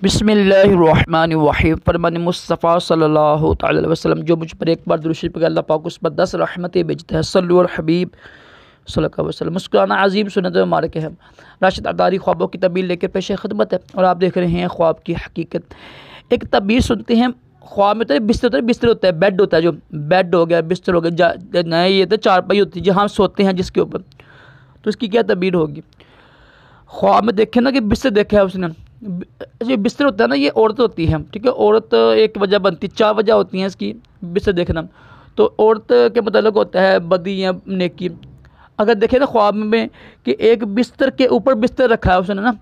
बिस्मिल्लाहिर्रहमानिर्रहीम। फरमान मुस्तफ़ा सल्लल्लाहु तआला अलैहि वसल्लम, जो मुझ पर एक बार दुरूद शरीफ पढ़े अल्लाह पाक उस पर 10 रहमतें भेजता है। सल्लु अल हबीब सल्लल्लाहु अलैहि वसल्लम। मुस्कुराना अजीम सुन्नत मुबारक है। राशिद अदारी ख्वाबों की तबीर लेकर पेश खिदमत है और आप देख रहे हैं ख्वाब की हकीकत। एक तबीर सुनते हैं। ख्वाब में तो बिस्तर होता है, बेड होता है, जो बेड हो गया, बिस्तर हो गया, नया ये तो चारपाई होती है जहाँ हम सोते हैं जिसके ऊपर, तो इसकी क्या तबीर होगी। ख्वाब में देखे ना कि बिस्तर देखा है उसने। जो बिस्तर होता है ना, ये औरत होती है, ठीक है। औरत एक वजह बनती, 4 वजह होती हैं इसकी बिस्तर देखना। तो औरत के मतलब होता है बदी या नेकी। अगर देखे ना ख्वाब में कि एक बिस्तर के ऊपर बिस्तर रखा है उसने ना,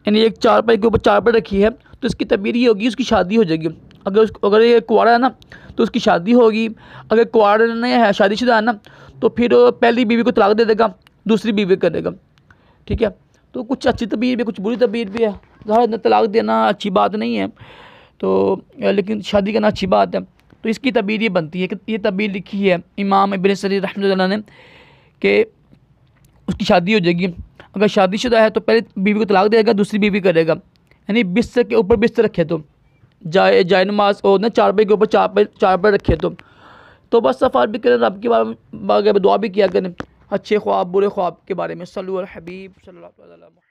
यानी एक चारपाई के ऊपर चारपाई रखी है, तो इसकी तबीर ये होगी उसकी शादी हो जाएगी। अगर ये कुंवारा है ना तो उसकी शादी होगी। अगर कुंवारा नहीं है, शादीशुदा है ना, तो फिर पहली बीवी को तलाक दे देगा, दूसरी बीवी करेगा, ठीक है। तो कुछ अच्छी तबीर भी, कुछ बुरी तबीर भी है। ज़ाहिर तलाक देना अच्छी बात नहीं है, तो लेकिन शादी करना अच्छी बात है। तो इसकी तबीर ये बनती है कि ये तबीर लिखी है इमाम इब्न सरी रहमतुल्लाह ने कि उसकी शादी हो जाएगी। अगर शादीशुदा है तो पहले बीवी को तलाक देगा, दूसरी बीवी करेगा। यानी बिस्तर के ऊपर बिस्तर रखे तो जाए नमाज और ना चारपाई के ऊपर चारपाई रखे तो बस सफ़ार भी करें, रब के बारे में दुआ भी किया करें अच्छे ख्वाब बुरे ख्वाब के बारे में। सल्लल्लाहु अलैहि हबीब सल्लल्लाहु अलैहि वसल्लम।